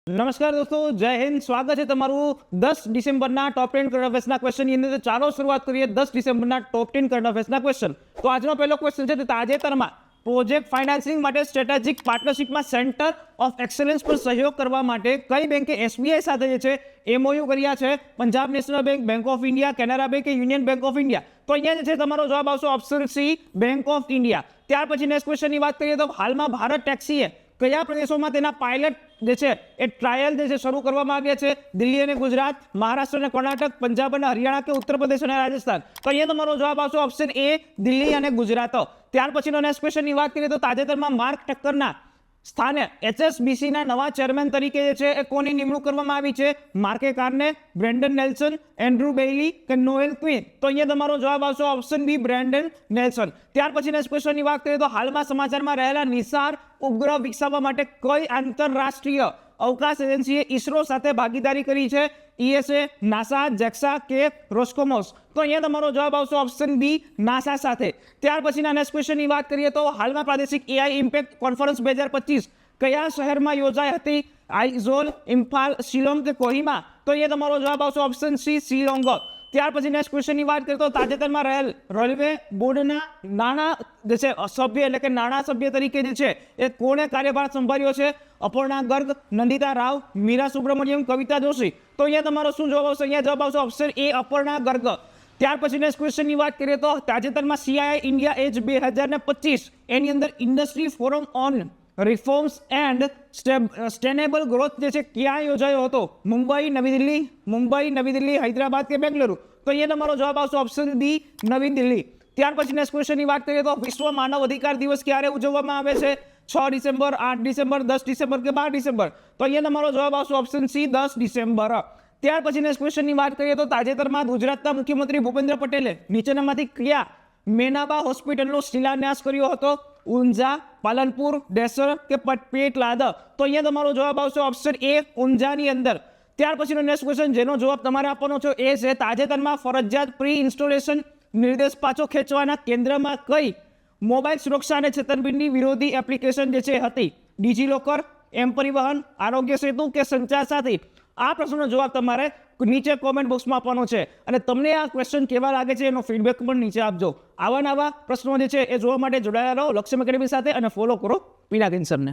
નમસ્કાર દોસ્તો, જય હિન્દ. સ્વાગત છે તમારું 10 ડિસેમ્બરના ટોપ 10 કરંટ અફેર્સના ક્વેશ્ચનની અંદર. ચાલો શરૂઆત કરીએ 10 ડિસેમ્બરના ટોપ 10 કરંટ અફેર્સના ક્વેશ્ચન. તો આજનો પહેલો ક્વેશ્ચન છે, તાજેતરમાં પ્રોજેક્ટ ફાઇનાન્સિંગ માટે સ્ટ્રેટેજિક પાર્ટનરશિપમાં સેન્ટર ઓફ એક્સેલન્સ પર સહયોગ કરવા માટે કઈ બેંકે એસબીઆઈ સાથે જે છે MOU કર્યા છે? Punjab national bank, bank of India, Canara bank કે યુનિયન બેંક ઓફ ઇન્ડિયા? તો અહીંયા જે છે તમારો જવાબ આવશે option C, bank of India. ત્યાર પછી નેક્સ્ટ ક્વેશ્ચનની વાત કરીએ તો હાલમાં ભારત ટેક્સીએ કયા પ્રદેશોમાં તેના પાયલટ જે છે એ ટ્રાયલ જે છે શરૂ કરવામાં આવ્યા છે? દિલ્હી અને ગુજરાત, મહારાષ્ટ્ર અને કર્ણાટક, પંજાબ અને હરિયાણા કે ઉત્તર પ્રદેશ અને રાજસ્થાન? તો અહીંયા તમારો જવાબ આવશે ઓપ્શન એ, દિલ્હી અને ગુજરાત. ત્યાર પછીનો નેક્સ્ટ ક્વેશ્ચનની વાત કરીએ તો તાજેતરમાં માર્ક ટક્કરના સ્થાને HSBCના નવા ચેરમેન તરીકે જે છે એ કોની નિમણૂક કરવામાં આવી છે? માર્કે કાર્ને, બ્રેન્ડન નેલ્સન, એન્ડ્રુ બેઇલી કે નોએલ ક્વિન? તો અહીંયા તમારો જવાબ આવશે ઓપ્શન બી, બ્રેન્ડન નેલ્સન. ત્યાર પછી નેક્સ્ટ ક્વેશ્ચનની વાત કરીએ તો હાલમાં સમાચારમાં રહેલા નિસાર ઉપગ્રહ વિકસાવવા માટે કઈ આંતરરાષ્ટ્રીય અવકાશ એજન્સીએ ઇસરો સાથે ભાગીદારી કરી છે? ESA, નાસા, જેક્સા કે રોસ્કોમોસ? તો અહીંયા તમારો જવાબ આવશે ઓપ્શન બી, નાસા સાથે. ત્યાર પછીના નેક્સ્ટ ક્વેશ્ચનની વાત કરીએ તો હાલમાં પ્રાદેશિક AI ઇમ્પેક્ટ કોન્ફરન્સ 2025 કયા શહેરમાં યોજાઈ હતી? આઇઝોલ, ઇમ્ફાલ, શિલોંગ કે કોહિમા? તો અહીંયા તમારો જવાબ આવશે ઓપ્શન સી, શિલોંગ. ત્યાર પછી નેક્સ્ટ ક્વેશ્ચનની વાત કરીએ તો તાજેતરમાં રહેલ રેલવે બોર્ડના નાણાં જે છે સભ્ય એટલે કે નાણાં સભ્ય તરીકે જે છે એ કોણે કાર્યભાર સંભાળ્યો છે? અપર્ણા ગર્ગ, નંદિતા રાવ, મીરા સુબ્રમણ્યમ, કવિતા જોશી? તો અહીંયા તમારો શું જવાબ આવશે? અહીંયા જવાબ આવશે ઓપ્શન એ, અપર્ણા ગર્ગ. ત્યાર પછી નેક્સ્ટ ક્વેશ્ચનની વાત કરીએ તો તાજેતરમાં CII ઇન્ડિયા એજ 2025 એની અંદર industry forum on reforms and sustainable growth જે છે ક્યાં યોજાયો હતો? મુંબઈ, નવી દિલ્હી, હૈદરાબાદ કે બેંગલુરુ? તો અહીંયા તમારો જવાબ આવશે ઓપ્શન બી, નવી દિલ્હી. ત્યાર પછી નેક્સ્ટ ક્વેશ્ચનની વાત કરીએ તો વિશ્વ માનવ અધિકાર દિવસ ક્યારે ઉજવવામાં આવે છે? 6 ડિસેમ્બર, 8 ડિસેમ્બર, 10 ડિસેમ્બર કે 12 ડિસેમ્બર? તો અહીંયા તમારો જવાબ આવશે ઓપ્શન સી, 10 ડિસેમ્બર. ત્યાર પછી નેક્સ્ટ ક્વેશ્ચનની વાત કરીએ તો તાજેતરમાં ગુજરાતના મુખ્યમંત્રી ભૂપેન્દ્ર પટેલે નીચેનામાંથી કયા મેનાબા હોસ્પિટલનો શિલાન્યાસ કર્યો હતો? ઊંઝા, પાલનપુર, ડેસર કે પેટલાદ? તો અહીંયા તમારો જવાબ આવશે ઓપ્શન એ, ઊંઝાની અંદર. ત્યાર પછીનો નેક્સ્ટ ક્વેશ્ચન જેનો જવાબ તમારે આપવાનો છે એ છે તાજેતરમાં ફરજિયાત પ્રી ઇન્સ્ટોલેશન નિર્દેશ પાછો ખેંચવાના કેન્દ્રમાં કઈ મોબાઈલ સુરક્ષા અને છેતરપિંડી વિરોધી એપ્લિકેશન જે છે હતી? ડિજીલોકર, એમ પરિવહન, આરોગ્ય સેતુ કે સંચાર સાથી? આ પ્રશ્નનો જવાબ તમારે નીચે કોમેન્ટ બોક્સમાં આપવાનો છે અને તમને આ ક્વેશ્ચન કેવા લાગે છે એનો ફીડબેક પણ નીચે આપજો. આવા નવા પ્રશ્નો જે છે એ જોવા માટે જોડાયેલા રહો લક્ષ્યમ એકેડમી સાથે અને ફોલો કરો પિનાકિન સરને.